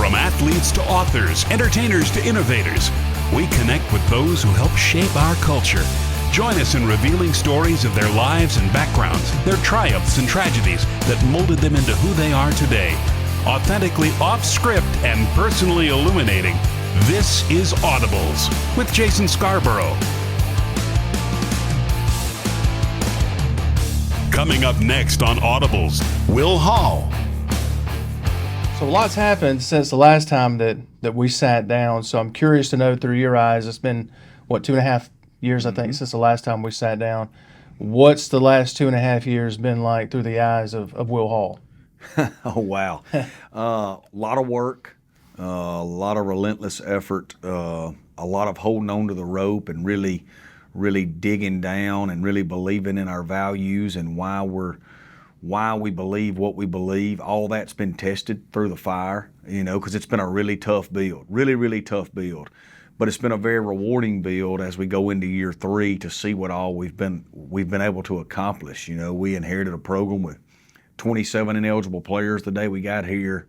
From athletes to authors, entertainers to innovators, we connect with those who help shape our culture. Join us in revealing stories of their lives and backgrounds, their triumphs and tragedies that molded them into who they are today. Authentically off script and personally illuminating, this is Audibles with Jason Scarborough. Coming up next on Audibles, Will Hall. So a lot's happened since the last time that we sat down. So I'm curious to know through your eyes, it's been, 2.5 years, I think, since the last time we sat down. What's the last 2.5 years been like through the eyes of Will Hall? Oh, wow. A lot of work, a lot of relentless effort, a lot of holding on to the rope and really digging down and really believing in our values and why we believe what we believe. All that's been tested through the fire, because it's been a really tough build, really tough build. But it's been a very rewarding build as we go into year 3 to see what all we've been able to accomplish. We inherited a program with 27 ineligible players the day we got here,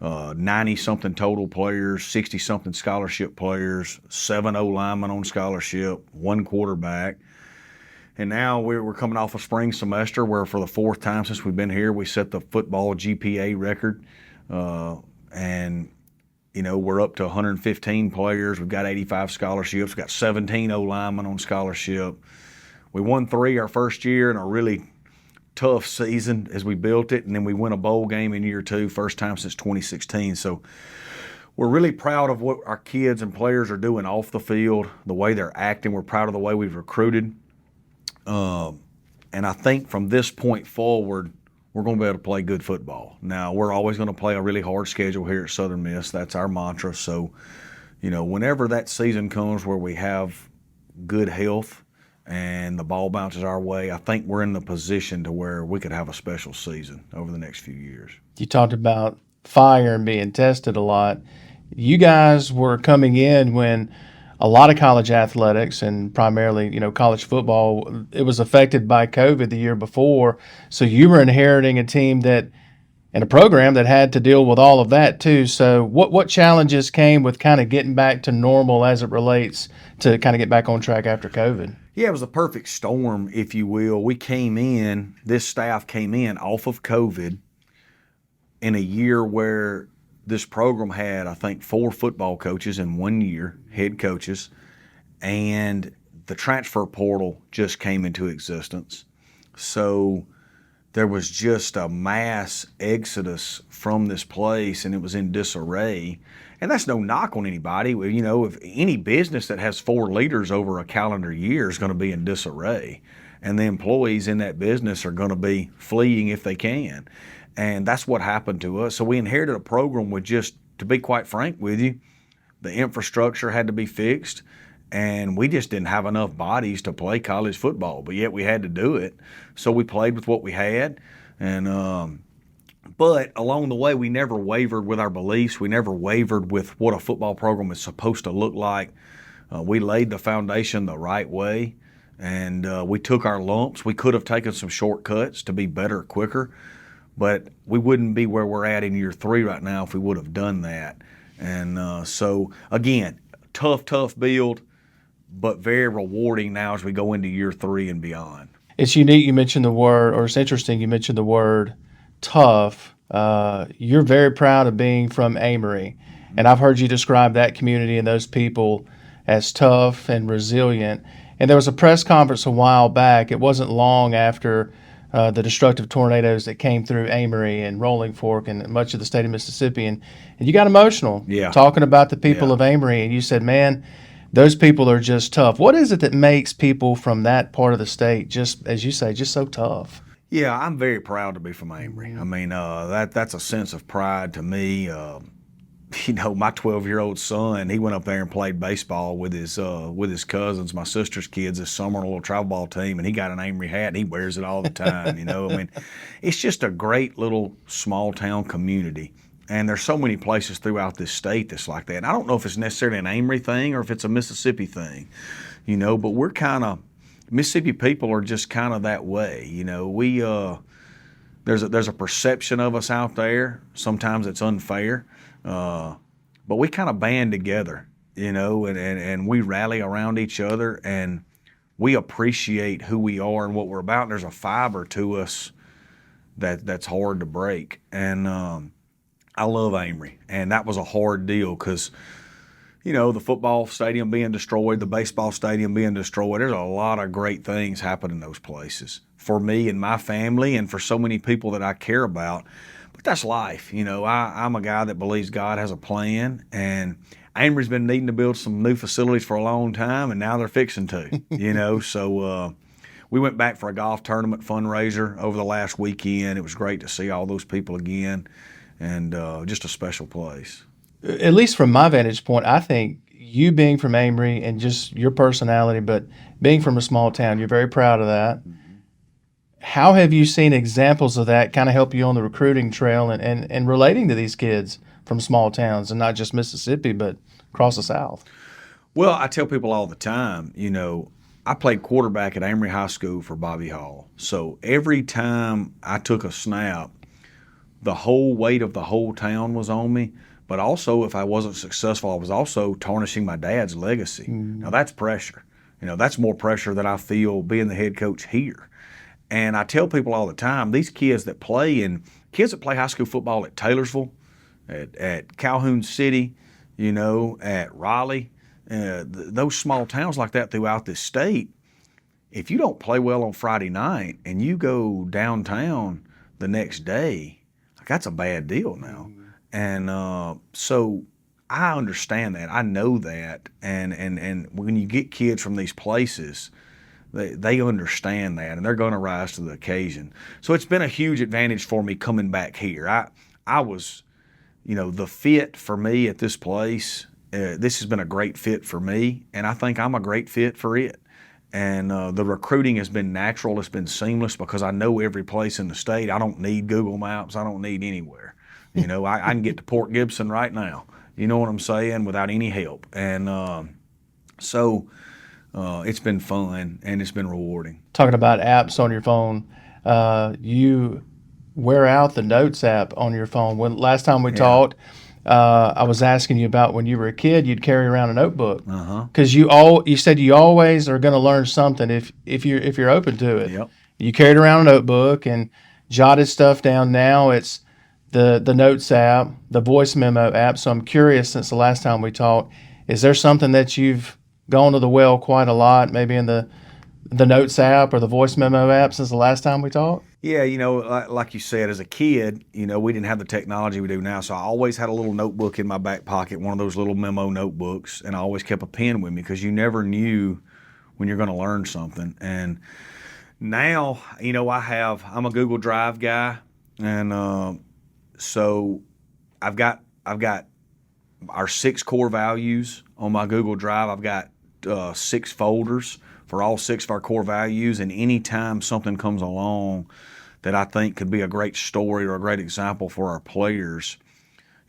90-something total players, 60-something scholarship players, 7 O-linemen on scholarship, 1 quarterback. And now we're coming off a spring semester where for the 4th time since we've been here, we set the football GPA record. And we're up to 115 players. We've got 85 scholarships. We've got 17 O-linemen on scholarship. We won 3 our first year in a really tough season as we built it, and then we win a bowl game in year 2, first time since 2016. So we're really proud of what our kids and players are doing off the field, the way they're acting. We're proud of the way we've recruited. And I think from this point forward, we're going to be able to play good football. Now, we're always going to play a really hard schedule here at Southern Miss. That's our mantra. So, whenever that season comes where we have good health and the ball bounces our way, I think we're in the position to where we could have a special season over the next few years. You talked about fire and being tested a lot. You guys were coming in when a lot of college athletics and primarily, college football, it was affected by COVID the year before. So you were inheriting a team and a program that had to deal with all of that too. So what challenges came with kind of getting back to normal as it relates to kind of get back on track after COVID? Yeah, it was a perfect storm, if you will. This staff came in off of COVID in a year where this program had, I think, 4 football coaches in 1 year, head coaches, and the transfer portal just came into existence. So there was just a mass exodus from this place, and it was in disarray. And that's no knock on anybody. If any business that has 4 leaders over a calendar year is going to be in disarray, and the employees in that business are going to be fleeing if they can. And that's what happened to us. So we inherited a program with just, to be quite frank with you, the infrastructure had to be fixed, and we just didn't have enough bodies to play college football, but yet we had to do it. So we played with what we had, and but along the way, we never wavered with our beliefs. We never wavered with what a football program is supposed to look like. We laid the foundation the right way, and we took our lumps. We could have taken some shortcuts to be better, quicker, but we wouldn't be where we're at in year 3 right now if we would have done that. And so, again, tough build, but very rewarding now as we go into year 3 and beyond. It's unique you mentioned the word, or it's interesting you mentioned the word tough. You're very proud of being from Amory, and I've heard you describe that community and those people as tough and resilient. And there was a press conference a while back. It wasn't long after the destructive tornadoes that came through Amory and Rolling Fork and much of the state of Mississippi. And you got emotional talking about the people of Amory, and you said, man, those people are just tough. What is it that makes people from that part of the state, just as you say, just so tough? Yeah, I'm very proud to be from Amory. I mean, that's a sense of pride to me. My 12-year-old son, he went up there and played baseball with his cousins, my sister's kids, this summer on a little travel ball team, and he got an Amory hat, and he wears it all the time. It's just a great little small town community. And there's so many places throughout this state that's like that. And I don't know if it's necessarily an Amory thing or if it's a Mississippi thing, but we're kind of, Mississippi people are just kind of that way. There's a perception of us out there. Sometimes it's unfair. But we kind of band together, and we rally around each other, and we appreciate who we are and what we're about. And there's a fiber to us that's hard to break. And I love Amory, and that was a hard deal because, the football stadium being destroyed, the baseball stadium being destroyed, there's a lot of great things happen in those places for me and my family and for so many people that I care about. But that's life. I'm a guy that believes God has a plan, and Amory's been needing to build some new facilities for a long time, and now they're fixing to, So we went back for a golf tournament fundraiser over the last weekend. It was great to see all those people again, and just a special place. At least from my vantage point, I think you being from Amory and just your personality, but being from a small town, you're very proud of that. How have you seen examples of that kind of help you on the recruiting trail and relating to these kids from small towns and not just Mississippi, but across the South? Well, I tell people all the time, I played quarterback at Amory High School for Bobby Hall. So every time I took a snap, the whole weight of the whole town was on me. But also, if I wasn't successful, I was also tarnishing my dad's legacy. Now, that's pressure. That's more pressure than I feel being the head coach here. And I tell people all the time, these kids that play high school football at Taylorsville, at Calhoun City, at Raleigh, those small towns like that throughout this state, if you don't play well on Friday night and you go downtown the next day, that's a bad deal now. And so I understand that. I know that. And when you get kids from these places, they understand that, and they're going to rise to the occasion. So it's been a huge advantage for me coming back here. I was, the fit for me at this place, this has been a great fit for me, and I think I'm a great fit for it. And the recruiting has been natural. It's been seamless because I know every place in the state. I don't need Google Maps. I don't need anywhere. I can get to Port Gibson right now. You know what I'm saying? Without any help. And so it's been fun and it's been rewarding. Talking about apps on your phone, you wear out the Notes app on your phone. When last time we talked, I was asking you about when you were a kid, you'd carry around a notebook because you said you always are going to learn something if you're open to it. Yep. You carried around a notebook and jotted stuff down. Now it's the Notes app, the voice memo app. So I'm curious, since the last time we talked, is there something that you've gone to the well quite a lot, maybe in the Notes app or the voice memo app since the last time we talked? Yeah, like you said, as a kid, we didn't have the technology we do now. So I always had a little notebook in my back pocket, one of those little memo notebooks, and I always kept a pen with me because you never knew when you're going to learn something. And now, I'm a Google Drive guy, and so I've got our 6 core values on my Google Drive. I've got 6 folders for all 6 of our core values, and anytime something comes along that I think could be a great story or a great example for our players,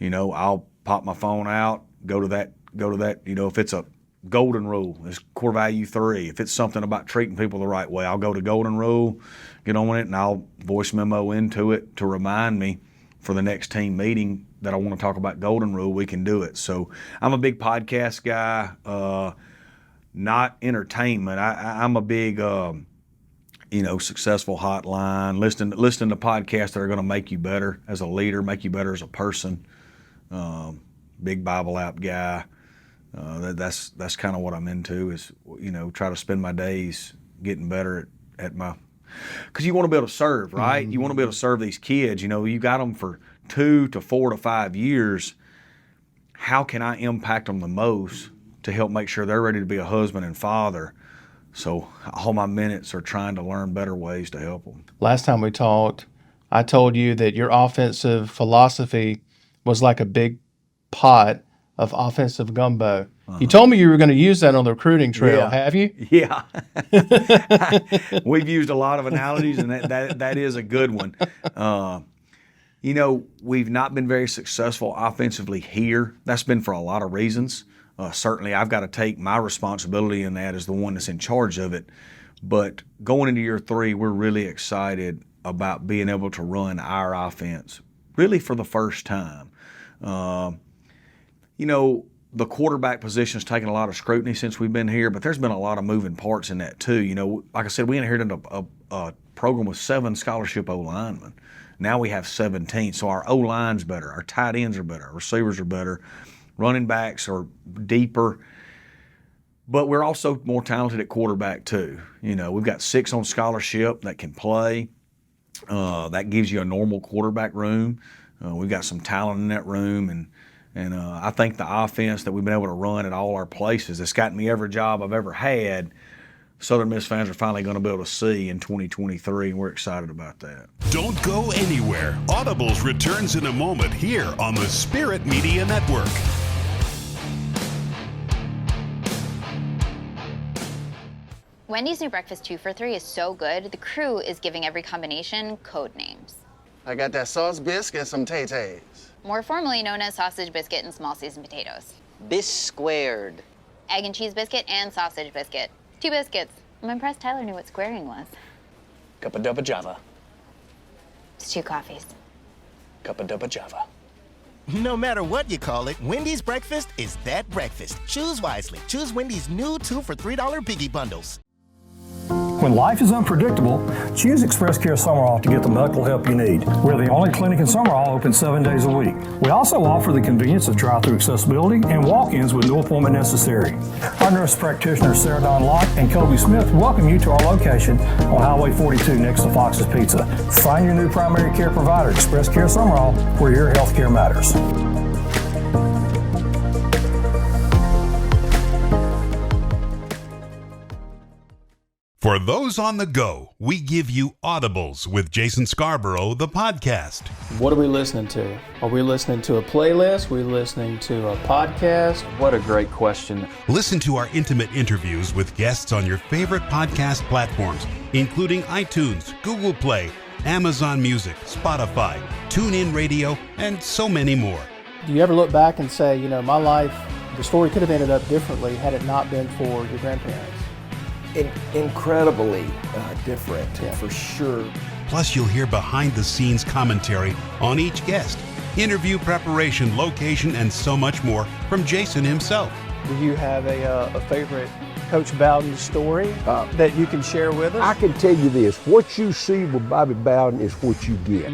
I'll pop my phone out, go to that, if it's a golden rule, it's core value 3. If it's something about treating people the right way, I'll go to golden rule, get on it, and I'll voice memo into it to remind me for the next team meeting that I want to talk about golden rule, we can do it. So I'm a big podcast guy, not entertainment. I'm a big, successful hotline, listening to podcasts that are going to make you better as a leader, make you better as a person. Big Bible app guy. That's kind of what I'm into is, try to spend my days getting better at my, because you want to be able to serve, right? You want to be able to serve these kids. You got them for 2 to 4 to 5 years. How can I impact them the most to help make sure they're ready to be a husband and father? So all my minutes are trying to learn better ways to help them. Last time we talked, I told you that your offensive philosophy was like a big pot of offensive gumbo. You told me you were going to use that on the recruiting trail. Yeah. Have you? Yeah. We've used a lot of analogies, and that is a good one. We've not been very successful offensively here. That's been for a lot of reasons. Certainly, I've got to take my responsibility in that as the one that's in charge of it. But going into year 3, we're really excited about being able to run our offense really for the first time. You know, the quarterback position's taken a lot of scrutiny since we've been here, but there's been a lot of moving parts in that too. You know, like I said, we inherited a program with 7 scholarship O-linemen. Now we have 17, so our O-line's better, our tight ends are better, our receivers are better, running backs are deeper, but we're also more talented at quarterback too. You know, we've got 6 on scholarship that can play. That gives you a normal quarterback room. We've got some talent in that room, and I think the offense that we've been able to run at all our places, it's gotten me every job I've ever had, Southern Miss fans are finally going to be able to see in 2023, and we're excited about that. Don't go anywhere. Audibles returns in a moment here on the Spirit Media Network. Wendy's new breakfast 2 for $3 is so good, the crew is giving every combination code names. I got that sauce biscuit and some Tay-Tays. More formally known as sausage biscuit and small seasoned potatoes. Bis squared. Egg and cheese biscuit and sausage biscuit. 2 biscuits. I'm impressed Tyler knew what squaring was. Cup of dubba java. It's 2 coffees. Cup of dubba java. No matter what you call it, Wendy's breakfast is that breakfast. Choose wisely. Choose Wendy's new 2 for $3 Biggie Bundles. When life is unpredictable, choose Express Care Summerall to get the medical help you need. We're the only clinic in Summerall open 7 days a week. We also offer the convenience of drive-through accessibility and walk-ins with no appointment necessary. Our nurse practitioners Sarah Dawn Locke and Kobe Smith welcome you to our location on Highway 42 next to Fox's Pizza. Find your new primary care provider, Express Care Summerall, where your health care matters. For those on the go, we give you Audibles with Jason Scarborough, the podcast. What are we listening to? Are we listening to a playlist? Are we listening to a podcast? What a great question. Listen to our intimate interviews with guests on your favorite podcast platforms, including iTunes, Google Play, Amazon Music, Spotify, TuneIn Radio, and so many more. Do you ever look back and say, you know, my life, the story could have ended up differently had it not been for your grandparents? Incredibly different, for sure. Plus, you'll hear behind-the-scenes commentary on each guest, interview preparation, location, and so much more from Jason himself. Do you have a favorite Coach Bowden story that you can share with us? I can tell you this, what you see with Bobby Bowden is what you get.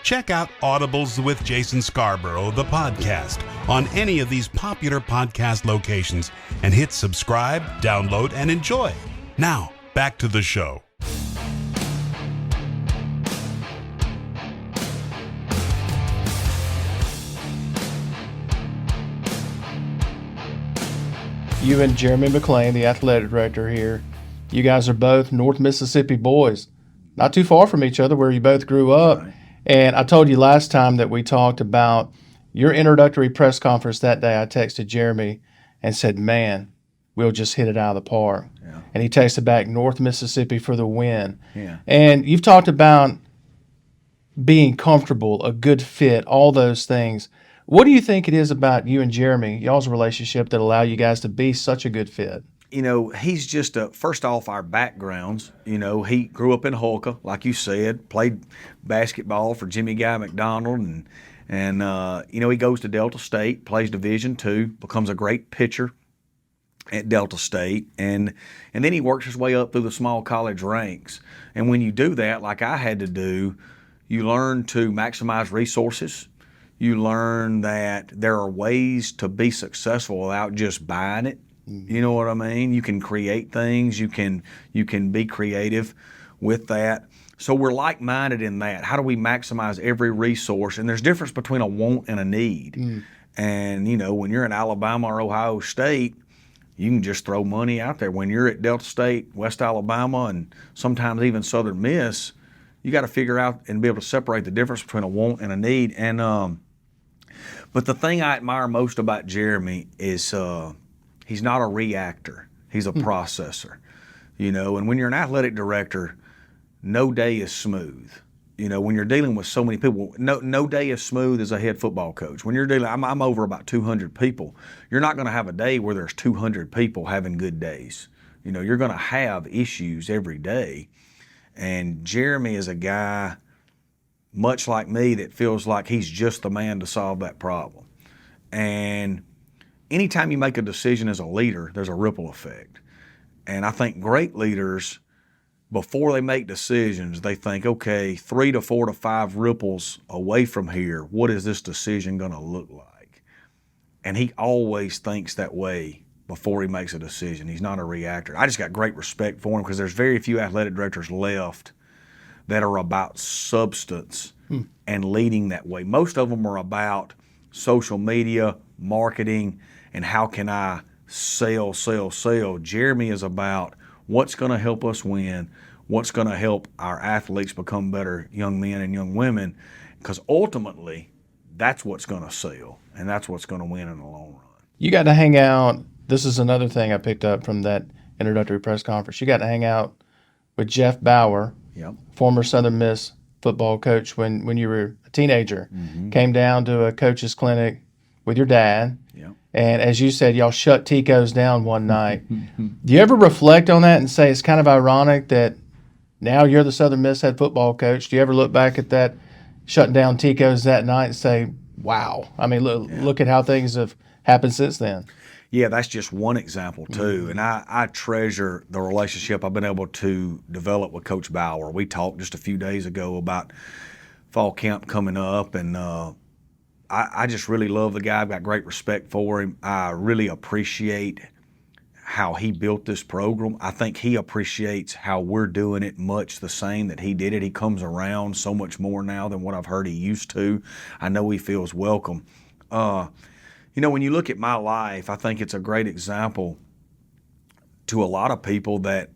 Check out Audibles with Jason Scarborough, the podcast, on any of these popular podcast locations and hit subscribe, download, and enjoy. Now, back to the show. You and Jeremy McClain, the athletic director here, you guys are both North Mississippi boys, not too far from each other where you both grew up. Right. And I told you last time that we talked about your introductory press conference that day. I texted Jeremy and said, man, we'll just hit it out of the park. Yeah. And he texted back, North Mississippi for the win. Yeah. And you've talked about being comfortable, a good fit, all those things. What do you think it is about you and Jeremy, y'all's relationship, that allow you guys to be such a good fit? You know, he's just, first off, our backgrounds. You know, he grew up in Holka, like you said, played basketball for Jimmy Guy McDonald, and you know, he goes to Delta State, plays Division II, becomes a great pitcher at Delta State, and then he works his way up through the small college ranks. And when you do that, like I had to do, you learn to maximize resources. You learn that there are ways to be successful without just buying it. You know what I mean? You can create things. You can be creative with that. So we're like-minded in that. How do we maximize every resource? And there's difference between a want and a need. And, you know, when you're in Alabama or Ohio State, you can just throw money out there. When you're at Delta State, West Alabama, and sometimes even Southern Miss, you got to figure out and be able to separate the difference between a want and a need. And but the thing I admire most about Jeremy is he's not a reactor. He's a processor, you know. And when you're an athletic director, no day is smooth. You know, when you're dealing with so many people, no day is smooth as a head football coach. When you're dealing, I'm over about 200 people. You're not going to have a day where there's 200 people having good days. You know, you're going to have issues every day. And Jeremy is a guy much like me, that feels like he's just the man to solve that problem. And anytime you make a decision as a leader, there's a ripple effect. And I think great leaders, before they make decisions, they think, okay, 3 to 4 to 5 ripples away from here, what is this decision going to look like? And he always thinks that way before he makes a decision. He's not a reactor. I just got great respect for him because there's very few athletic directors left that are about substance and leading that way. Most of them are about social media, marketing, and how can I sell. Jeremy is about what's going to help us win, what's going to help our athletes become better young men and young women, because ultimately that's what's going to sell, and that's what's going to win in the long run. You got to hang out. This is another thing I picked up from that introductory press conference. You got to hang out with Jeff Bauer, former Southern Miss football coach, when you were a teenager. Came down to a coach's clinic with your dad. And as you said, y'all shut Tico's down one night. Do you ever reflect on that and say it's kind of ironic that now you're the Southern Miss head football coach? Do you ever look back at that shutting down Tico's that night and say, wow, I mean, look at how things have happened since then? Yeah, that's just one example too. And I treasure the relationship I've been able to develop with Coach Bauer. We talked just a few days ago about fall camp coming up, and I just really love the guy. I've got great respect for him. I really appreciate how he built this program. I think he appreciates how we're doing it much the same that he did it. He comes around so much more now than what I've heard he used to. I know he feels welcome. When you look at my life, I think it's a great example to a lot of people that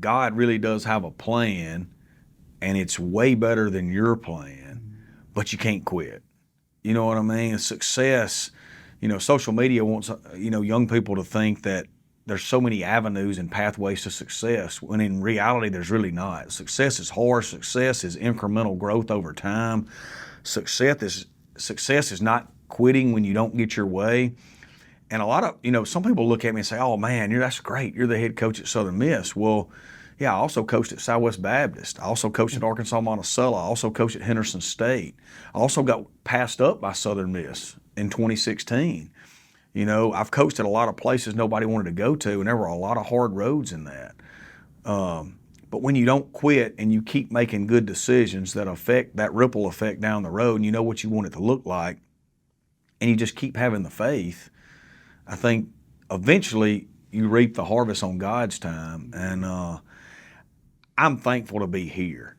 God really does have a plan, and it's way better than your plan, but you can't quit. You know what I mean? Success, social media wants, young people to think that there's so many avenues and pathways to success, when in reality, there's really not. Success is hard. Success is incremental growth over time. Success is not quitting when you don't get your way. And a lot of, some people look at me and say, oh man, that's great. You're the head coach at Southern Miss. Well, yeah, I also coached at Southwest Baptist. I also coached at Arkansas Monticello. I also coached at Henderson State. I also got passed up by Southern Miss in 2016. I've coached at a lot of places nobody wanted to go to, and there were a lot of hard roads in that. But when you don't quit and you keep making good decisions that affect that ripple effect down the road, and you know what you want it to look like, and you just keep having the faith, I think eventually you reap the harvest on God's time. And I'm thankful to be here.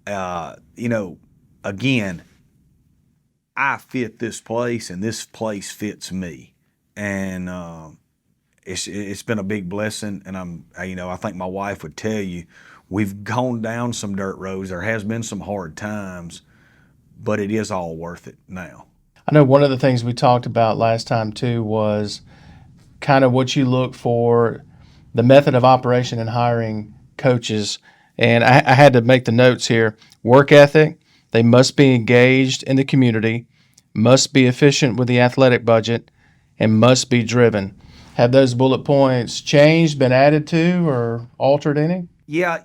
Again, I fit this place, and this place fits me. And it's been a big blessing. And I think my wife would tell you, we've gone down some dirt roads. There has been some hard times, but it is all worth it now. I know one of the things we talked about last time too was kind of what you look for, the method of operation in hiring coaches. And I had to make the notes here. Work ethic, they must be engaged in the community, must be efficient with the athletic budget, and must be driven. Have those bullet points changed, been added to, or altered any? Yeah,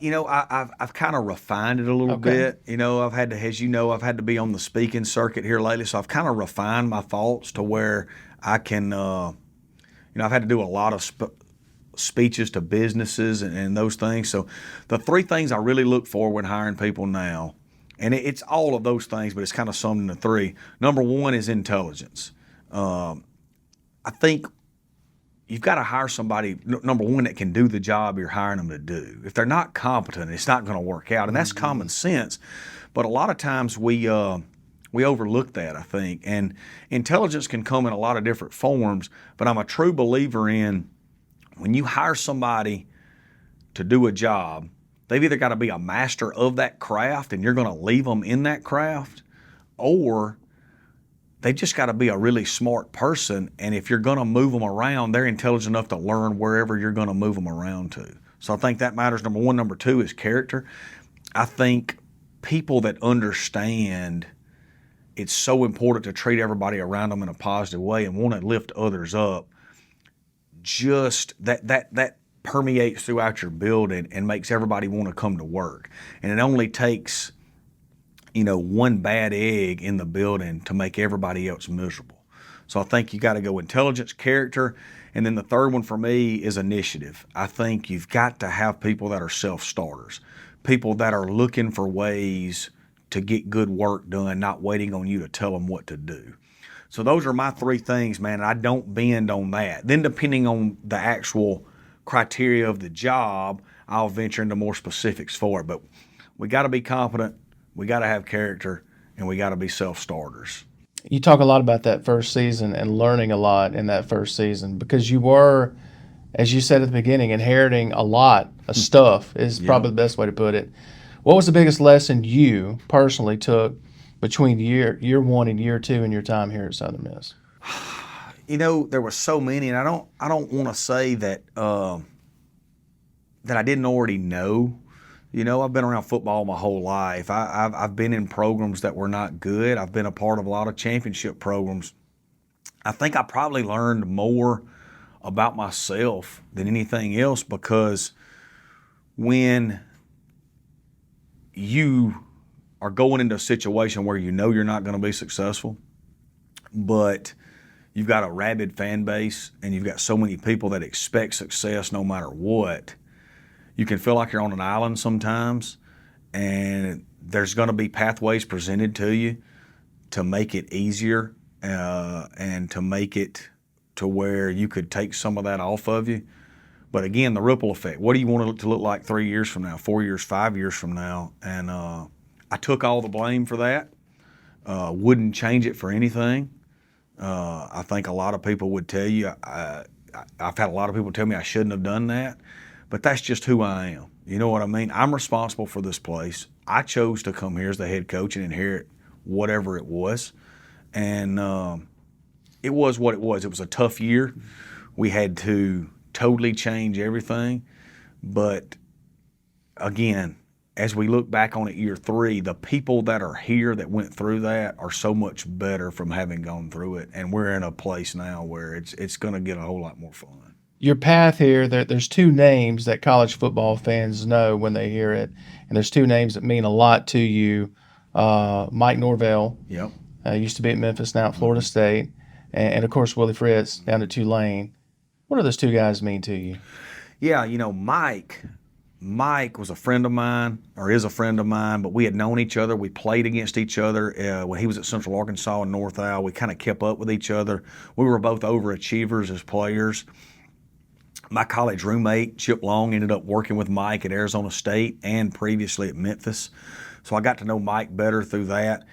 I've kind of refined it a little bit. I've had to, as I've had to be on the speaking circuit here lately, so I've kind of refined my thoughts to where I can, I've had to do a lot of speeches to businesses and those things. So the 3 things I really look for when hiring people now, and it's all of those things, but it's kind of summed into 3. Number 1 is intelligence. I think you've got to hire somebody, number 1, that can do the job you're hiring them to do. If they're not competent, it's not going to work out, and that's common sense. But a lot of times we overlook that, I think. And intelligence can come in a lot of different forms, but I'm a true believer in when you hire somebody to do a job, they've either got to be a master of that craft and you're going to leave them in that craft, or they've just got to be a really smart person, and if you're going to move them around, they're intelligent enough to learn wherever you're going to move them around to. So I think that matters, number 1. Number 2 is character. I think people that understand it's so important to treat everybody around them in a positive way and want to lift others up, just that permeates throughout your building and makes everybody want to come to work. And it only takes one bad egg in the building to make everybody else miserable. So I think you got to go intelligence, character, and then the third one for me is initiative. I think you've got to have people that are self-starters, people that are looking for ways to get good work done, not waiting on you to tell them what to do. So those are my three things, man, and I don't bend on that. Then depending on the actual criteria of the job, I'll venture into more specifics for it. But we got to be competent, we got to have character, and we got to be self-starters. You talk a lot about that first season and learning a lot in that first season because you were, as you said at the beginning, inheriting a lot of stuff is probably the best way to put it. What was the biggest lesson you personally took between year one and year two in your time here at Southern Miss? There were so many, and I don't want to say that that I didn't already know. I've been around football my whole life. I've been in programs that were not good. I've been a part of a lot of championship programs. I think I probably learned more about myself than anything else because when you are going into a situation where you're not going to be successful, but you've got a rabid fan base and you've got so many people that expect success no matter what, you can feel like you're on an island sometimes, and there's going to be pathways presented to you to make it easier and to make it to where you could take some of that off of you. But again, the ripple effect. What do you want it to look like 3 years from now, 4 years, 5 years from now? And I took all the blame for that. Wouldn't change it for anything. I think a lot of people would tell you, I've had a lot of people tell me I shouldn't have done that. But that's just who I am. You know what I mean? I'm responsible for this place. I chose to come here as the head coach and inherit whatever it was. And it was what it was. It was a tough year. We had to totally change everything. But again, as we look back on it year three, the people that are here that went through that are so much better from having gone through it. And we're in a place now where it's going to get a whole lot more fun. Your path here, there's two names that college football fans know when they hear it, and there's two names that mean a lot to you. Mike Norvell, used to be at Memphis, now at Florida State, and of course Willie Fritz down at Tulane. What do those two guys mean to you? Yeah, Mike was a friend of mine, or is a friend of mine, but we had known each other. We played against each other when he was at Central Arkansas and North Al. We kind of kept up with each other. We were both overachievers as players. My college roommate, Chip Long, ended up working with Mike at Arizona State and previously at Memphis. So I got to know Mike better through that.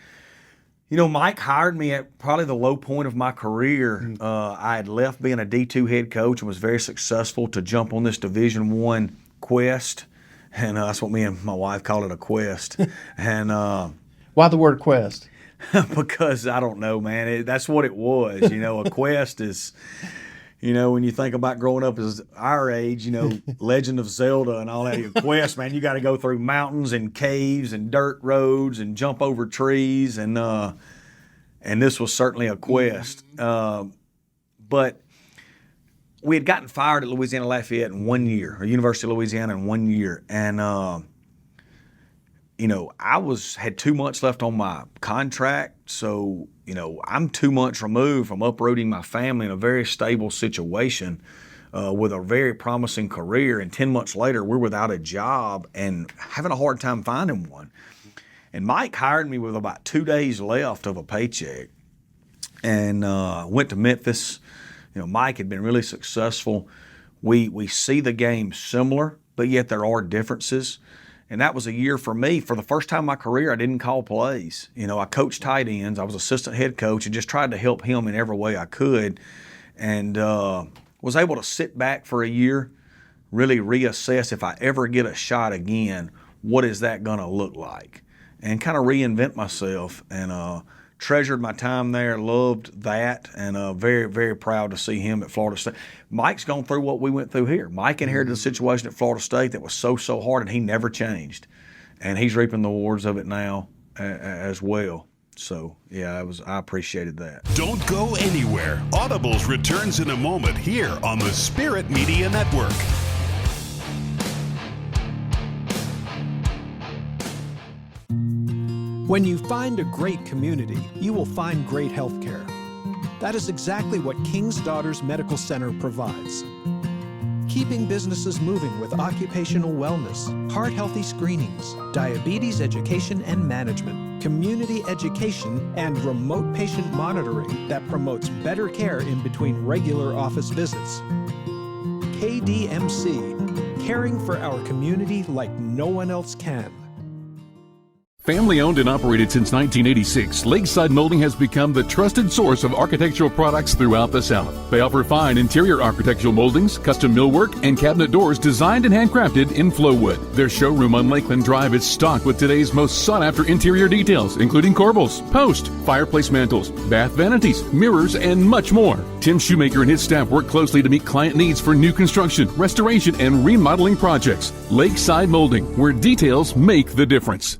Mike hired me at probably the low point of my career. I had left being a D2 head coach and was very successful to jump on this Division I quest. And that's what me and my wife call it, a quest. And why the word quest? Because I don't know, man. That's what it was. A quest is... when you think about growing up as our age, Legend of Zelda and all that, your quest, man, you got to go through mountains and caves and dirt roads and jump over trees, and this was certainly a quest. But we had gotten fired at Louisiana Lafayette in 1 year, or University of Louisiana in 1 year, and I had 2 months left on my contract, so I'm 2 months removed from uprooting my family in a very stable situation with a very promising career, and 10 months later we're without a job and having a hard time finding one. And Mike hired me with about 2 days left of a paycheck, and went to Memphis. Mike had been really successful. We see the game similar, but yet there are differences. And that was a year for me. For the first time in my career, I didn't call plays. I coached tight ends. I was assistant head coach and just tried to help him in every way I could. And was able to sit back for a year, really reassess if I ever get a shot again, what is that going to look like? And kind of reinvent myself. And treasured my time there, loved that, and very, very proud to see him at Florida State. Mike's gone through what we went through here. Mike inherited a situation at Florida State that was so hard, and he never changed. And he's reaping the rewards of it now as well. So, yeah, I appreciated that. Don't go anywhere. Audibles returns in a moment here on the Spirit Media Network. When you find a great community, you will find great health care. That is exactly what King's Daughters Medical Center provides. Keeping businesses moving with occupational wellness, heart-healthy screenings, diabetes education and management, community education, and remote patient monitoring that promotes better care in between regular office visits. KDMC, caring for our community like no one else can. Family owned and operated since 1986, Lakeside Molding has become the trusted source of architectural products throughout the South. They offer fine interior architectural moldings, custom millwork, and cabinet doors designed and handcrafted in Flowwood. Their showroom on Lakeland Drive is stocked with today's most sought-after interior details, including corbels, post, fireplace mantles, bath vanities, mirrors, and much more. Tim Shoemaker and his staff work closely to meet client needs for new construction, restoration, and remodeling projects. Lakeside Molding, where details make the difference.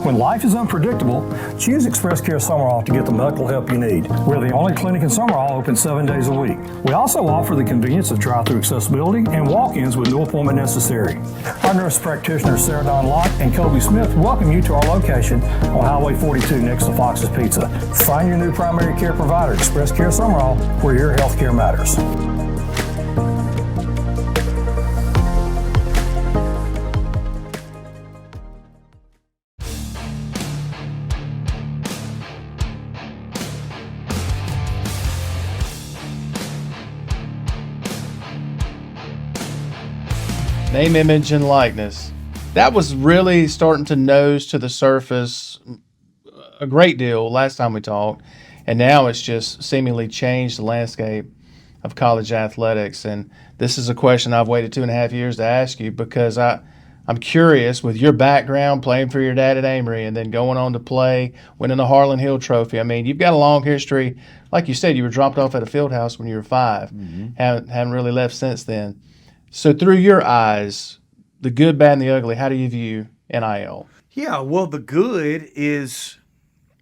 When life is unpredictable, choose Express Care Summerall to get the medical help you need. We're the only clinic in Summerall open 7 days a week. We also offer the convenience of drive-through accessibility and walk-ins with no appointment necessary. Our nurse practitioners Sarah Dawn Locke and Kobe Smith welcome you to our location on Highway 42 next to Fox's Pizza. Find your new primary care provider, Express Care Summerall, where your health care matters. Name, image, and likeness. That was really starting to nose to the surface a great deal last time we talked, and now it's just seemingly changed the landscape of college athletics. And this is a question I've waited 2.5 years to ask you because I'm curious, with your background playing for your dad at Amory and then going on to play, winning the Harlan Hill Trophy. I mean, you've got a long history. Like you said, you were dropped off at a field house when you were 5. Mm-hmm. Haven't really left since then. So through your eyes, the good, bad, and the ugly, how do you view NIL? Yeah, well, the good is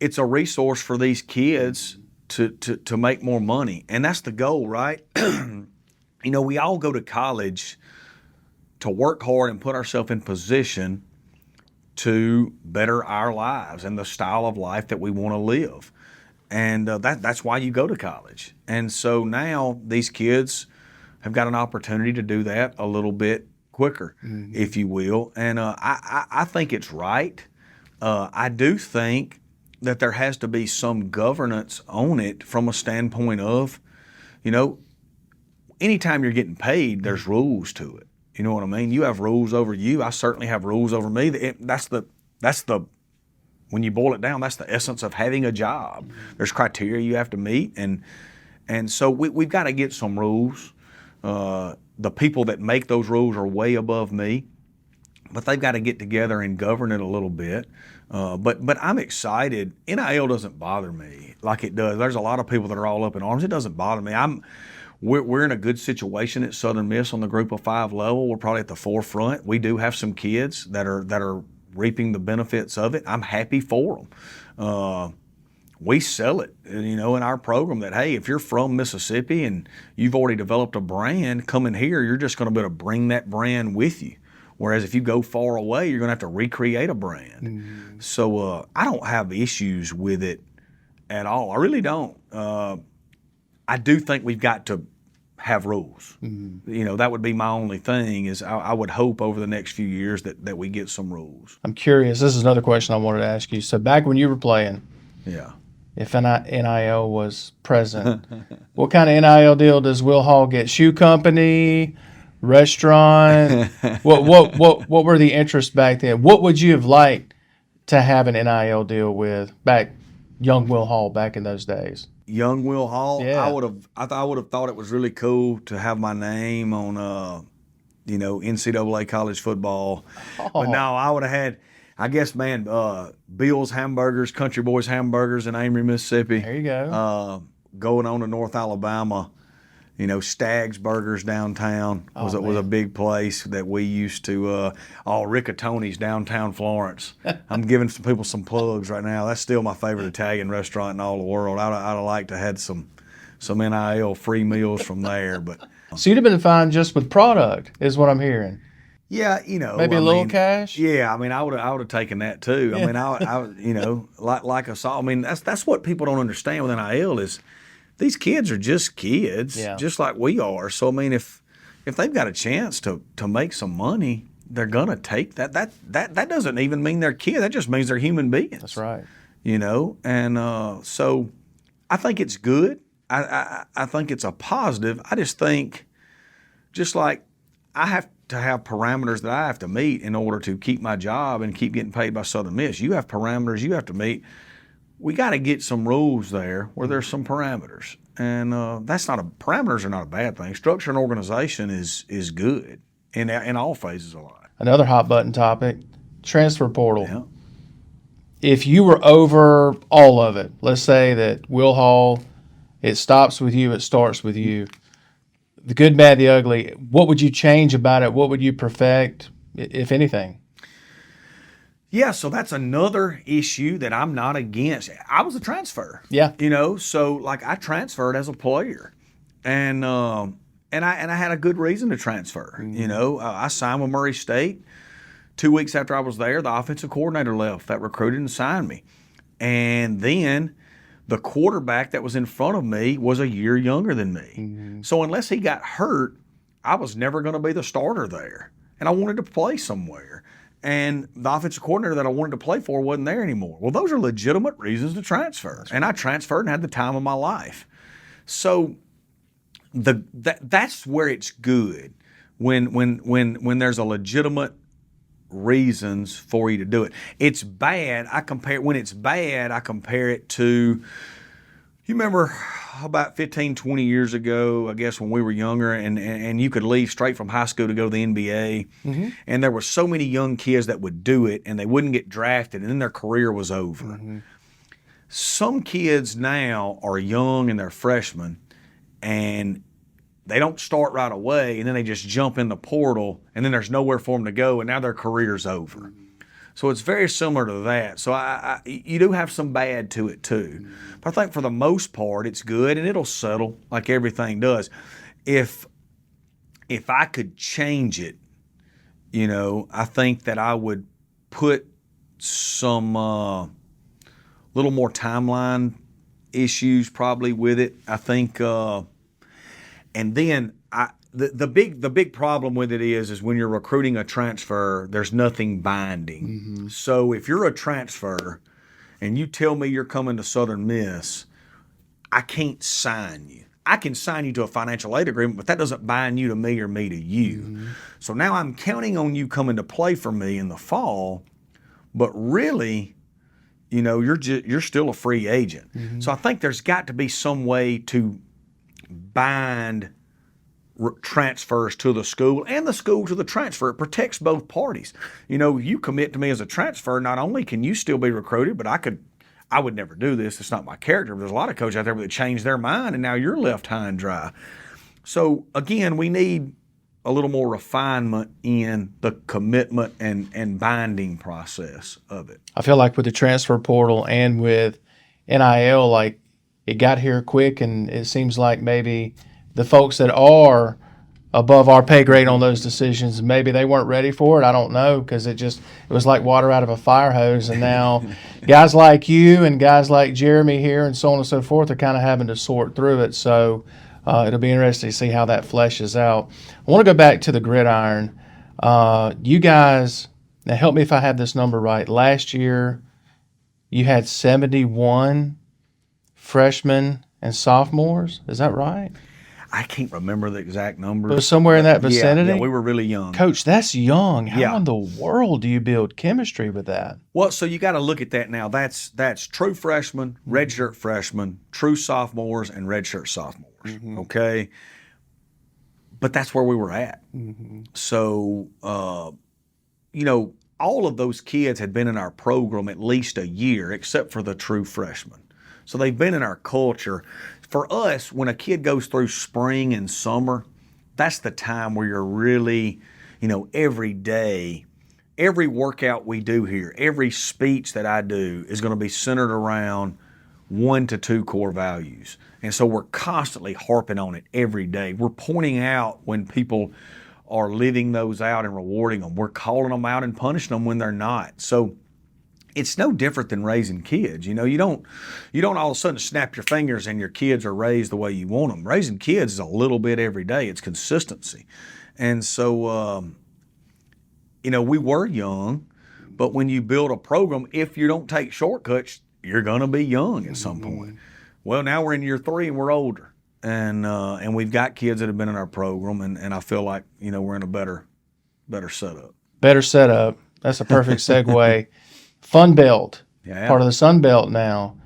it's a resource for these kids to make more money. And that's the goal, right? You know, we all go to college to work hard and put ourselves in position to better our lives and the style of life that we want to live. And that's why you go to college. And so now these kids have got an opportunity to do that a little bit quicker, mm-hmm. if you will. And I think it's right. I do think that there has to be some governance on it from a standpoint of, you know, anytime you're getting paid, there's rules to it. You know what I mean? You have rules over you. I certainly have rules over me. That's the when you boil it down, that's the essence of having a job. There's criteria you have to meet, and so we've got to get some rules. The people that make those rules are way above me, but they've got to get together and govern it a little bit. But I'm excited. NIL doesn't bother me like it does. There's a lot of people that are all up in arms. It doesn't bother me. We're in a good situation at Southern Miss on the Group of 5 level. We're probably at the forefront. We do have some kids that are reaping the benefits of it. I'm happy for them. We sell it, you know, in our program that, hey, if you're from Mississippi and you've already developed a brand, coming here, you're just going to be able to bring that brand with you. Whereas if you go far away, you're going to have to recreate a brand. Mm-hmm. So I don't have issues with it at all. I really don't. I do think we've got to have rules. Mm-hmm. You know, that would be my only thing is I would hope over the next few years that we get some rules. I'm curious. This is another question I wanted to ask you. So back when you were playing, yeah, if NIL was present, what kind of NIL deal does Will Hall get? Shoe company, restaurant? What were the interests back then? What would you have liked to have an NIL deal with young Will Hall back in those days? Young Will Hall, yeah. I would have thought it was really cool to have my name on NCAA college football. Oh. But no, I would have had I guess, man, Bill's Hamburgers, Country Boys Hamburgers in Amory, Mississippi. There you go. Going on to North Alabama, Stag's Burgers downtown was a big place that we used to. Riccatoni's downtown Florence. I'm giving some people some plugs right now. That's still my favorite Italian restaurant in all the world. I'd have liked to have had some NIL free meals from there, but. So you'd have been fine just with product, is what I'm hearing. Yeah, maybe a little cash. Yeah, I mean, I would have taken that too. Yeah. I mean, like us all. I mean, that's what people don't understand with NIL is these kids are just kids, just like we are. So I mean, if they've got a chance to make some money, they're gonna take that. That doesn't even mean they're kids. That just means they're human beings. That's right. And so I think it's good. I think it's a positive. I just think, just like I have to have parameters that I have to meet in order to keep my job and keep getting paid by Southern Miss. You have parameters you have to meet. We got to get some rules there where there's some parameters, and parameters are not a bad thing. Structure and organization is good in all phases of life. Another hot button topic: transfer portal. Yeah. If you were over all of it, let's say that Will Hall, it stops with you, it starts with you. The good, bad, the ugly, what would you change about it? What would you perfect, if anything? Yeah, so that's another issue that I'm not against. I was a transfer. Yeah. So like I transferred as a player. And I had a good reason to transfer. Mm-hmm. I signed with Murray State. 2 weeks after I was there, the offensive coordinator left that recruited and signed me. And then the quarterback that was in front of me was a year younger than me. Mm-hmm. So unless he got hurt, I was never going to be the starter there. And I wanted to play somewhere. And the offensive coordinator that I wanted to play for wasn't there anymore. Well, those are legitimate reasons to transfer. Right. And I transferred and had the time of my life. So that's where it's good, when there's a legitimate reasons for you to do it. It's bad. When it's bad, I compare it to, you remember about 15, 20 years ago, I guess when we were younger and you could leave straight from high school to go to the NBA. Mm-hmm. And there were so many young kids that would do it and they wouldn't get drafted and then their career was over. Mm-hmm. Some kids now are young and they're freshmen and they don't start right away, and then they just jump in the portal, and then there's nowhere for them to go, and now their career's over. So it's very similar to that. So you do have some bad to it too. But I think for the most part, it's good, and it'll settle like everything does. If I could change it, I think that I would put some little more timeline issues probably with it. I think. And then the big problem with it is when you're recruiting a transfer, there's nothing binding. Mm-hmm. So if you're a transfer and you tell me you're coming to Southern Miss, I can't sign you. I can sign you to a financial aid agreement, but that doesn't bind you to me or me to you. Mm-hmm. So now I'm counting on you coming to play for me in the fall, but really, you're still a free agent. Mm-hmm. So I think there's got to be some way to bind transfers to the school and the school to the transfer. It protects both parties. You commit to me as a transfer, not only can you still be recruited, but I would never do this. It's not my character. But there's a lot of coaches out there that change their mind and now you're left high and dry. So again, we need a little more refinement in the commitment and binding process of it. I feel like with the transfer portal and with NIL, like, it got here quick, and it seems like maybe the folks that are above our pay grade on those decisions, maybe they weren't ready for it. I don't know, because it was like water out of a fire hose, and now guys like you and guys like Jeremy here and so on and so forth are kind of having to sort through it. So it'll be interesting to see how that fleshes out. I want to go back to the gridiron. You guys, now help me if I have this number right. Last year, you had 71 freshmen and sophomores. Is that right? I can't remember the exact number. But somewhere in that vicinity? Yeah, we were really young. Coach, that's young. How in the world do you build chemistry with that? Well, so you got to look at that now. That's true freshmen, redshirt freshmen, true sophomores, and redshirt sophomores. Mm-hmm. Okay? But that's where we were at. Mm-hmm. So, all of those kids had been in our program at least a year, except for the true freshmen. So they've been in our culture. For us, when a kid goes through spring and summer, that's the time where you're really, every day, every workout we do here, every speech that I do is going to be centered around 1 to 2 core values. And so we're constantly harping on it every day. We're pointing out when people are living those out and rewarding them. We're calling them out and punishing them when they're not. So it's no different than raising kids. You don't all of a sudden snap your fingers and your kids are raised the way you want them. Raising kids is a little bit every day. It's consistency. And so, we were young, but when you build a program, if you don't take shortcuts, you're going to be young at some point. Well, now we're in year 3 and we're older. And we've got kids that have been in our program, and I feel like, we're in a better setup. Better setup. That's a perfect segue. Fun Belt, part of the Sun Belt now.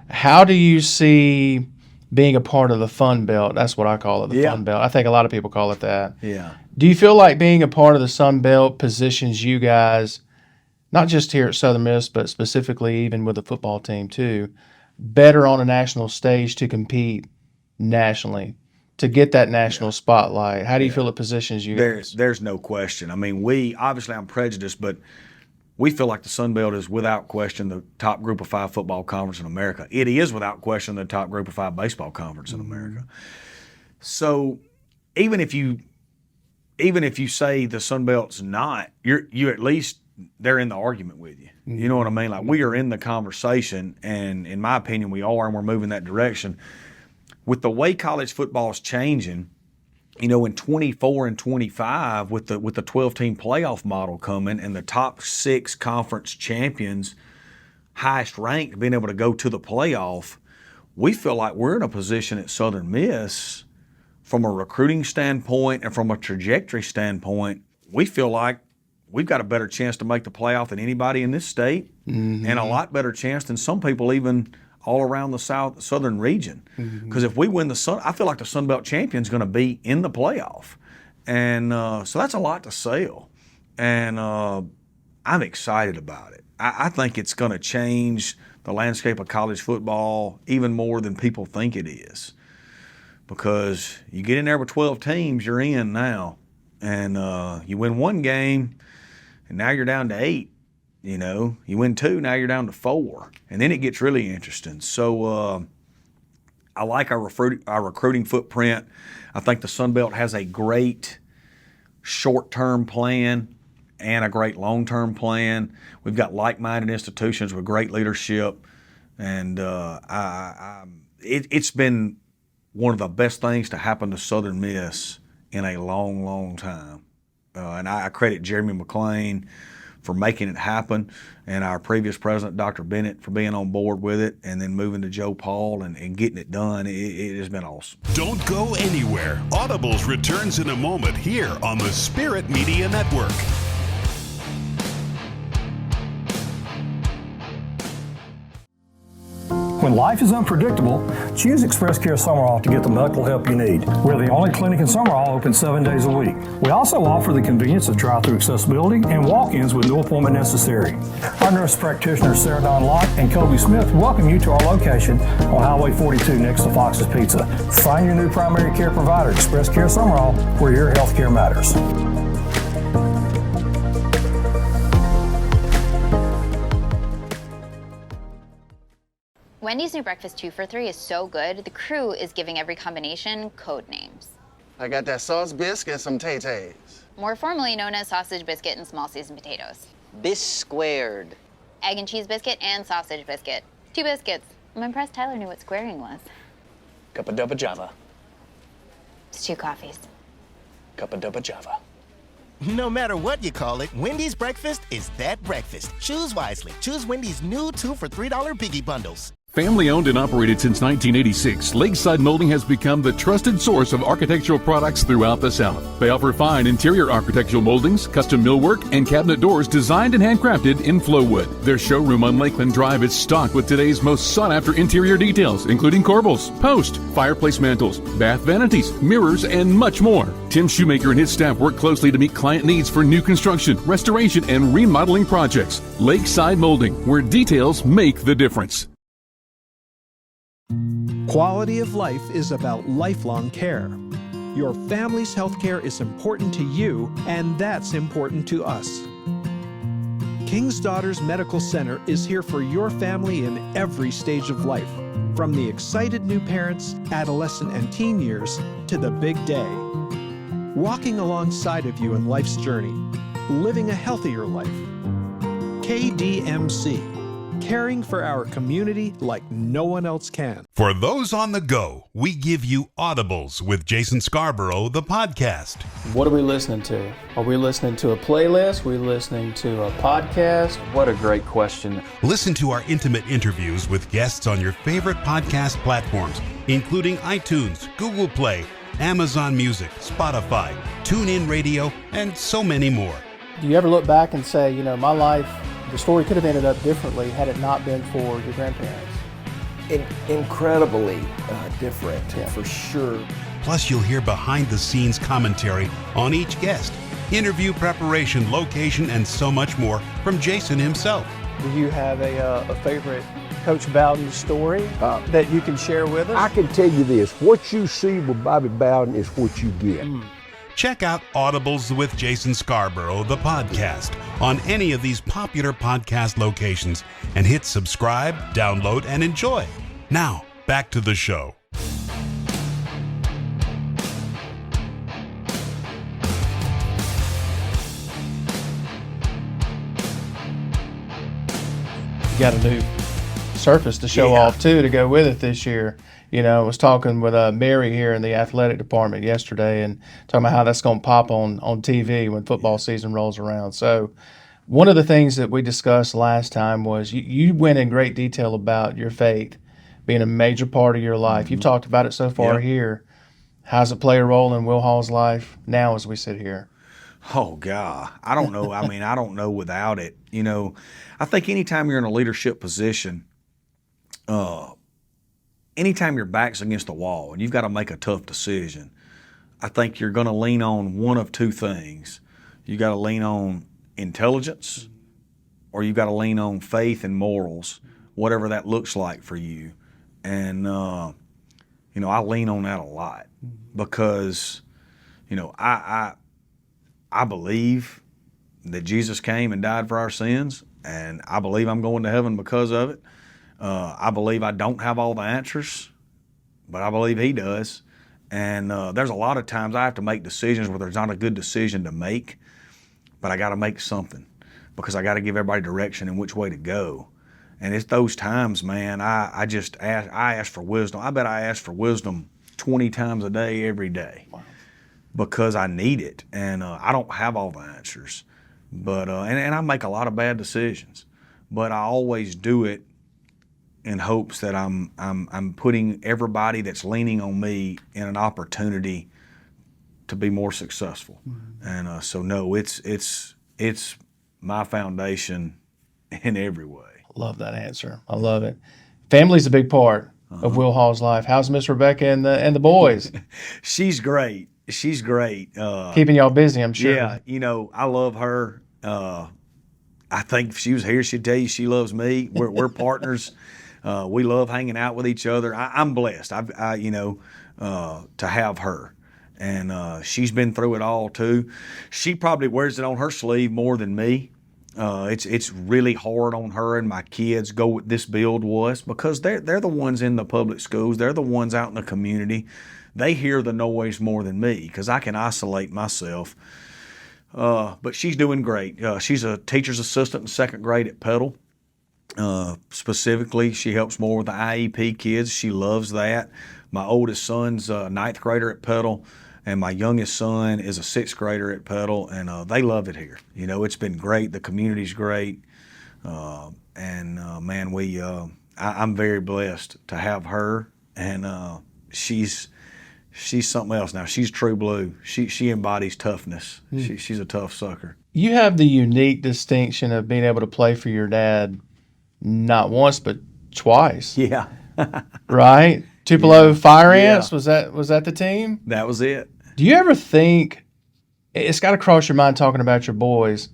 How do you see being a part of the Fun Belt? That's what I call it, the Fun Belt. I think a lot of people call it that. Yeah. Do you feel like being a part of the Sun Belt positions you guys, not just here at Southern Miss, but specifically even with the football team too, better on a national stage to compete nationally, to get that national spotlight? How do you feel it positions you guys? There's no question. I mean, obviously I'm prejudiced, but we feel like the Sun Belt is without question the top group of 5 football conference in America. It is without question the top group of 5 baseball conference in America. So even if you say the Sun Belt's not, you at least, they're in the argument with you. You know what I mean? Like, we are in the conversation, and in my opinion we are, and we're moving that direction. With the way college football is changing, in 24 and 25, with the 12-team playoff model coming and the top 6 conference champions, highest ranked, being able to go to the playoff, we feel like we're in a position at Southern Miss from a recruiting standpoint and from a trajectory standpoint. We feel like we've got a better chance to make the playoff than anybody in this state, and a lot better chance than some people even all around the southern region. Because if we win I feel like the Sun Belt champion is going to be in the playoff. And so that's a lot to sell. And I'm excited about it. I think it's going to change the landscape of college football even more than people think it is. Because you get in there with 12 teams, you're in now. And you win 1 game, and now you're down to 8. You win 2, now you're down to 4. And then it gets really interesting. So I like our recruiting footprint. I think the Sun Belt has a great short-term plan and a great long-term plan. We've got like-minded institutions with great leadership. And it's been one of the best things to happen to Southern Miss in a long, long time. And I credit Jeremy McClain for making it happen, and our previous president, Dr. Bennett, for being on board with it, and then moving to Joe Paul and getting it done. It has been awesome. Don't go anywhere. Audibles returns in a moment here on the Spirit Media Network. When life is unpredictable, choose Express Care Summerall to get the medical help you need. We're the only clinic in Summerall open 7 days a week. We also offer the convenience of drive-through accessibility and walk-ins with no appointment necessary. Our nurse practitioners Sarah Dawn Locke and Kobe Smith welcome you to our location on Highway 42 next to Fox's Pizza. Find your new primary care provider, Express Care Summerall, where your health care matters. Wendy's new breakfast 2 for $3 is so good, the crew is giving every combination code names. I got that sauce biscuit and some tay-tays. More formally known as sausage biscuit and small seasoned potatoes. Bis squared. Egg and cheese biscuit and sausage biscuit. 2 biscuits. I'm impressed Tyler knew what squaring was. Cup of dubba java. It's 2 coffees. Cup of dubba java. No matter what you call it, Wendy's breakfast is that breakfast. Choose wisely. Choose Wendy's new 2 for $3 Biggie Bundles. Family owned and operated since 1986, Lakeside Molding has become the trusted source of architectural products throughout the South. They offer fine interior architectural moldings, custom millwork, and cabinet doors designed and handcrafted in Flowwood. Their showroom on Lakeland Drive is stocked with today's most sought-after interior details, including corbels, post, fireplace mantles, bath vanities, mirrors, and much more. Tim Shoemaker and his staff work closely to meet client needs for new construction, restoration, and remodeling projects. Lakeside Molding, where details make the difference. Quality of life is about lifelong care. Your family's health care is important to you, and that's important to us. King's Daughters Medical Center is here for your family in every stage of life, from the excited new parents, adolescent and teen years, to the big day. Walking alongside of you in life's journey, living a healthier life. KDMC. Caring for our community like no one else can. For those on the go, we give you Audibles with Jason Scarborough, the podcast. What are we listening to? Are we listening to a playlist? Are we listening to a podcast? What a great question. Listen to our intimate interviews with guests on your favorite podcast platforms, including iTunes, Google Play, Amazon Music, Spotify, TuneIn Radio, and so many more. Do you ever look back and say, my life, the story could have ended up differently had it not been for your grandparents? Incredibly different, for sure. Plus, you'll hear behind-the-scenes commentary on each guest, interview preparation, location, and so much more from Jason himself. Do you have a favorite Coach Bowden story that you can share with us? I can tell you this, what you see with Bobby Bowden is what you get. Check out Audibles with Jason Scarborough, the podcast, on any of these popular podcast locations and hit subscribe, download, and enjoy. Now, back to the show. You got a new surface to show off, too, to go with it this year. I was talking with Mary here in the athletic department yesterday and talking about how that's going to pop on TV when football season rolls around. So one of the things that we discussed last time was you went in great detail about your faith being a major part of your life. You've talked about it so far here. How does it play a role in Will Hall's life now as we sit here? Oh, God. I don't know. I mean, I don't know without it. I think anytime you're in a leadership position, anytime your back's against the wall and you've got to make a tough decision, I think you're going to lean on one of two things. You got to lean on intelligence, or you got to lean on faith and morals, whatever that looks like for you. And I lean on that a lot because I believe that Jesus came and died for our sins, and I believe I'm going to heaven because of it. I believe I don't have all the answers, but I believe He does. And there's a lot of times I have to make decisions where there's not a good decision to make, but I got to make something because I got to give everybody direction and which way to go. And it's those times, man, I ask for wisdom. I bet I ask for wisdom 20 times a day, every day, because I need it. And I don't have all the answers, but and I make a lot of bad decisions, but I always do it in hopes that I'm putting everybody that's leaning on me in an opportunity to be more successful. And so no, it's my foundation in every way. Love that answer. I love it. Family's a big part of Will Hall's life. How's Miss Rebecca and the boys? She's great. She's great. Keeping y'all busy, I'm sure. Yeah, I love her. I think if she was here, she'd tell you she loves me. We're partners. We love hanging out with each other. I'm blessed. To have her, and she's been through it all too. She probably wears it on her sleeve more than me. It's really hard on her and my kids. This build was because they're the ones in the public schools. They're the ones out in the community. They hear the noise more than me because I can isolate myself. But she's doing great. She's a teacher's assistant in second grade at Petal. Specifically, she helps more with the IEP kids. She loves that. My oldest son's a ninth grader at Petal, and my youngest son is a sixth grader at Petal, and they love it here. It's been great. The community's great, and man, I'm very blessed to have her, and she's something else now. She's true blue. She embodies toughness. She's a tough sucker. You have the unique distinction of being able to play for your dad not once but twice. Yeah. Right? Tupelo Fire Ants, was that the team? That was it. Do you ever think, it's got to cross your mind talking about your boys,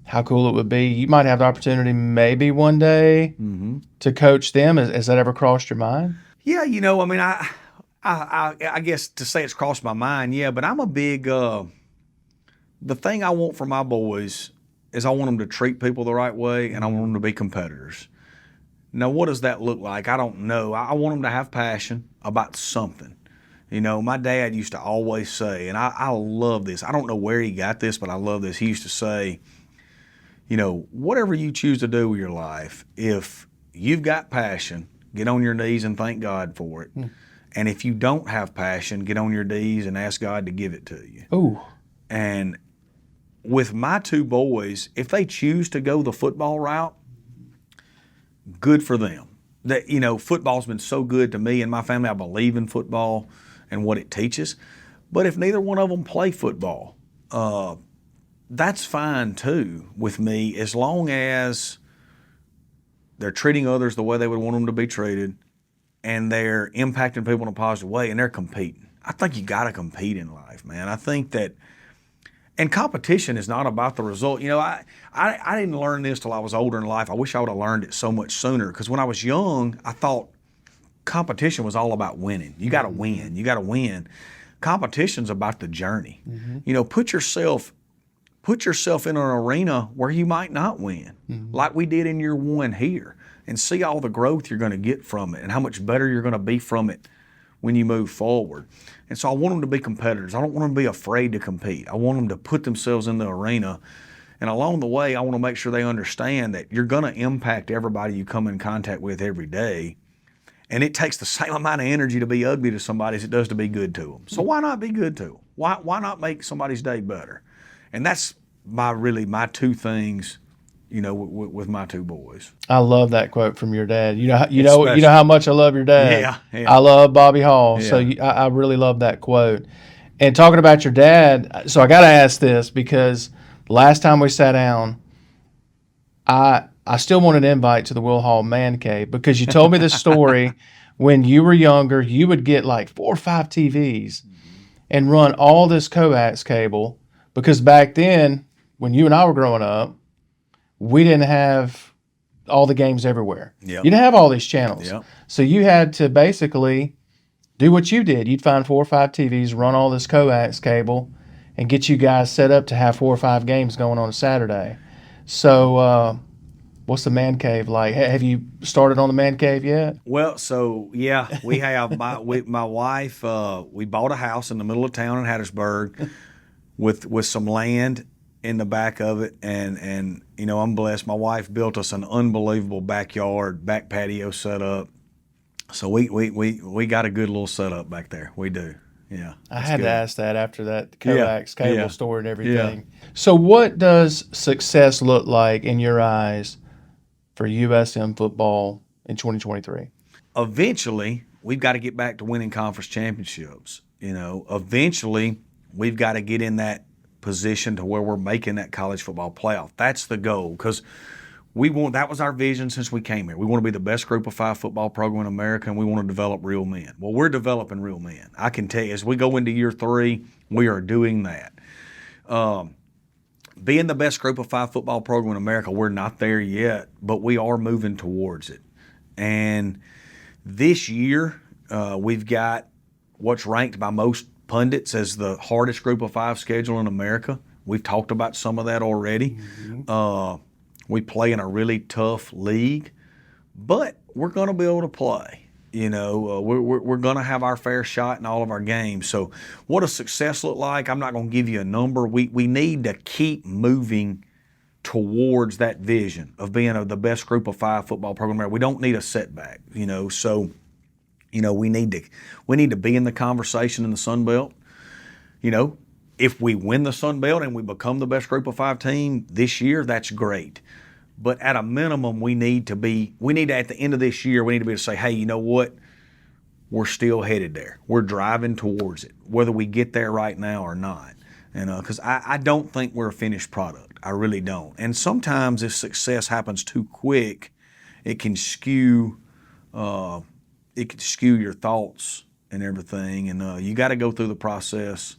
how cool it would be? You might have the opportunity maybe one day to coach them. Has that ever crossed your mind? Yeah, I mean, I guess to say it's crossed my mind, yeah, but I'm a big, the thing I want for my boys is I want them to treat people the right way, and I want them to be competitors. Now, what does that look like? I don't know. I want them to have passion about something. My dad used to always say, and I love this. I don't know where he got this, but I love this. He used to say, whatever you choose to do with your life, if you've got passion, get on your knees and thank God for it. And if you don't have passion, get on your knees and ask God to give it to you. Ooh. And with my two boys, if they choose to go the football route, good for them. That football's been so good to me and my family. I believe in football and what it teaches. But if neither one of them play football, that's fine too with me, as long as they're treating others the way they would want them to be treated, and they're impacting people in a positive way, and they're competing. I think you got to compete in life, man. I think that, and competition is not about the result. I didn't learn this till I was older in life. I wish I would have learned it so much sooner, because when I was young, I thought competition was all about winning. You got to win. You got to win. Competition's about the journey. Put yourself in an arena where you might not win, like we did in year one here, and see all the growth you're going to get from it and how much better you're going to be from it when you move forward. And so I want them to be competitors. I don't want them to be afraid to compete. I want them to put themselves in the arena. And along the way, I want to make sure they understand that you're going to impact everybody you come in contact with every day. And it takes the same amount of energy to be ugly to somebody as it does to be good to them. So why not be good to them? Why not make somebody's day better? And that's my two things, with my two boys. I love that quote from your dad. You know how much I love your dad. Yeah. I love Bobby Hall. Yeah. So I really love that quote. And talking about your dad, so I got to ask this, because last time we sat down, I still want an invite to the Will Hall Man Cave, because you told me this story when you were younger. You would get like 4 or 5 TVs and run all this coax cable, because back then, when you and I were growing up, we didn't have all the games everywhere. Yep. You didn't have all these channels. Yep. So you had to basically do what you did. You'd find 4 or 5 TVs, run all this coax cable, and get you guys set up to have 4 or 5 games going on a Saturday. So what's the Man Cave like? Have you started on the Man Cave yet? Well, so yeah, we have. My wife, we bought a house in the middle of town in Hattiesburg with some land in the back of it, and I'm blessed. My wife built us an unbelievable backyard, back patio setup. So we got a good little setup back there. We do. Yeah. I had to ask that after that coax cable story and everything. Yeah. So what does success look like in your eyes for USM football in 2023? Eventually, we've got to get back to winning conference championships. Eventually, we've got to get in that position to where we're making that college football playoff. That's the goal, because that was our vision since we came here. We want to be the best group of 5 football program in America, and we want to develop real men. Well, we're developing real men. I can tell you, as we go into year 3, we are doing that. Being the best group of 5 football program in America, we're not there yet, but we are moving towards it. And this year, we've got what's ranked by most pundits as the hardest group of 5 schedule in America. We've talked about some of that already. We play in a really tough league, but we're going to be able to play. We're going to have our fair shot in all of our games. So what does success look like? I'm not going to give you a number. We need to keep moving towards that vision of being the best group of 5 football program. We don't need a setback, So we need to be in the conversation in the Sun Belt. If we win the Sun Belt and we become the best group of 5 team this year, that's great. But at a minimum, we need to at the end of this year, we need to be able to say, hey, you know what? We're still headed there. We're driving towards it, whether we get there right now or not. And because I don't think we're a finished product. I really don't. And sometimes if success happens too quick, it can skew your thoughts and everything. And you got to go through the process.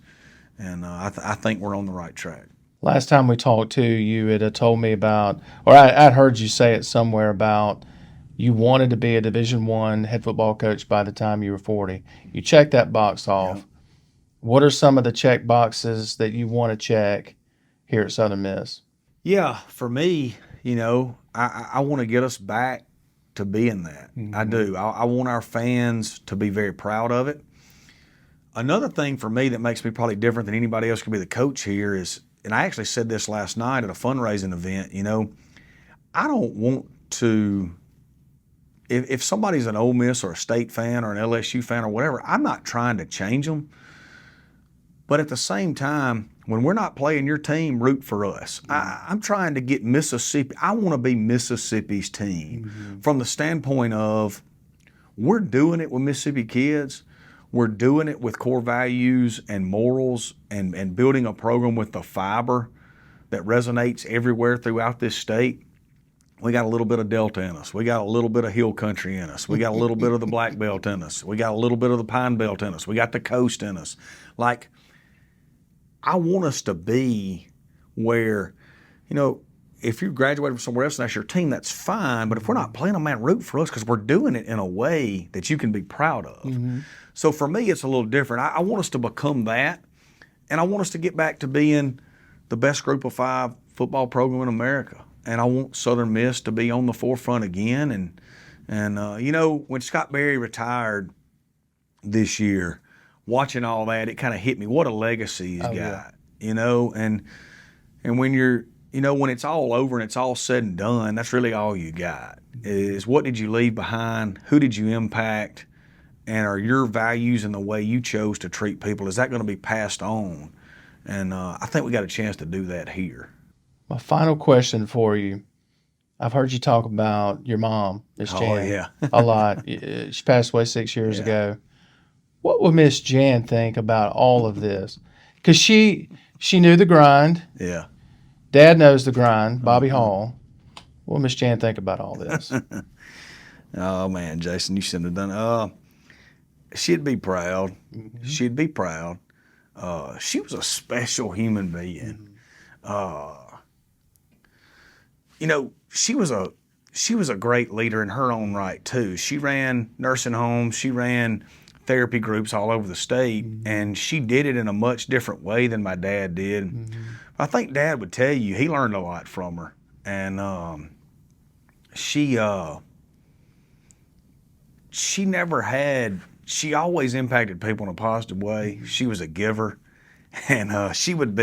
And I think we're on the right track. Last time we talked to you, had told me about, or I'd heard you say it somewhere about you wanted to be a Division I head football coach by the time you were 40. You checked that box off. Yeah. What are some of the check boxes that you want to check here at Southern Miss? Yeah, for me, I want to get us back to being that. Mm-hmm. I do. I want our fans to be very proud of it. Another thing for me that makes me probably different than anybody else can be the coach here is, and I actually said this last night at a fundraising event, I don't want to, if somebody's an Ole Miss or a State fan or an LSU fan or whatever, I'm not trying to change them. But at the same time, when we're not playing your team, root for us. I'm trying to get Mississippi. I want to be Mississippi's team from the standpoint of we're doing it with Mississippi kids. We're doing it with core values and morals and building a program with the fiber that resonates everywhere throughout this state. We got a little bit of Delta in us. We got a little bit of Hill Country in us. We got a little bit of the Black Belt in us. We got a little bit of the Pine Belt in us. We got the Coast in us. Like, I want us to be where, if you graduated from somewhere else and that's your team, that's fine. But if we're not playing them, man, root for us because we're doing it in a way that you can be proud of. Mm-hmm. So for me, it's a little different. I want us to become that, and I want us to get back to being the best group of 5 football program in America. And I want Southern Miss to be on the forefront again. And when Scott Berry retired this year, watching all that, it kind of hit me. What a legacy he's got, And when you're, when it's all over and it's all said and done, that's really all you got. Is what did you leave behind? Who did you impact? And are your values and the way you chose to treat people, is that going to be passed on? And I think we got a chance to do that here. My final question for you. I've heard you talk about your mom, Miss Jan, a lot. She passed away 6 years ago. What would Miss Jan think about all of this? Because she knew the grind. Yeah. Dad knows the grind, Bobby Hall. What would Miss Jan think about all this? Oh, man, Jason, you shouldn't have done it. She'd be proud. Mm-hmm. She'd be proud. She was a special human being. She was a great leader in her own right too. She ran nursing homes. She ran therapy groups all over the state, and she did it in a much different way than my dad did. I think Dad would tell you he learned a lot from her, and she never had. She always impacted people in a positive way. She was a giver, and she'd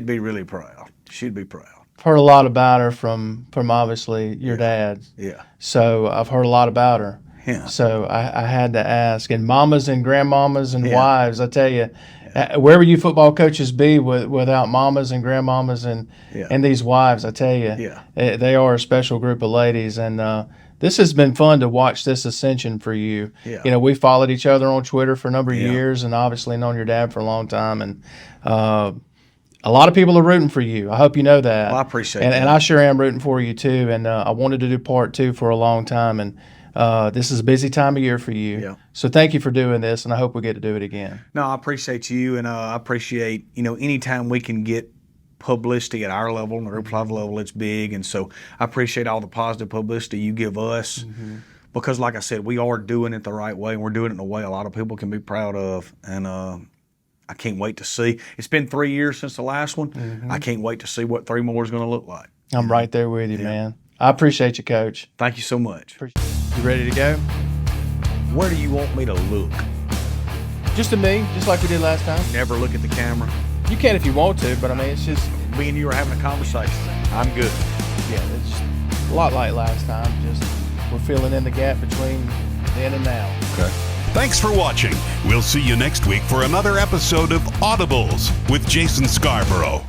be really proud. She'd be proud. I've heard a lot about her from obviously your dad. Yeah. So I've heard a lot about her. Yeah. So I had to ask. And mamas and grandmamas and wives, I tell you, where would you football coaches be without mamas and grandmamas and these wives? I tell you, they are a special group of ladies. And this has been fun to watch this ascension for you. Yeah. We followed each other on Twitter for a number of years, and obviously known your dad for a long time. And a lot of people are rooting for you. I hope you know that. Well, I appreciate that. And I sure am rooting for you too. And I wanted to do part 2 for a long time. And this is a busy time of year for you. Yeah. So thank you for doing this, and I hope we get to do it again. No, I appreciate you, and I appreciate, anytime we can get publicity at our level, the group level, it's big. And so I appreciate all the positive publicity you give us because, like I said, we are doing it the right way, and we're doing it in a way a lot of people can be proud of. And I can't wait to see. It's been 3 years since the last one. I can't wait to see what 3 more is going to look like. I'm right there with you, man. I appreciate you, Coach. Thank you so much. You ready to go? Where do you want me to look? Just to me, just like we did last time. Never look at the camera? You can if you want to, but I mean, it's just... Me and you are having a conversation. I'm good. Yeah, it's just a lot like last time. Just we're filling in the gap between then and now. Okay. Thanks for watching. We'll see you next week for another episode of Audibles with Jason Scarborough.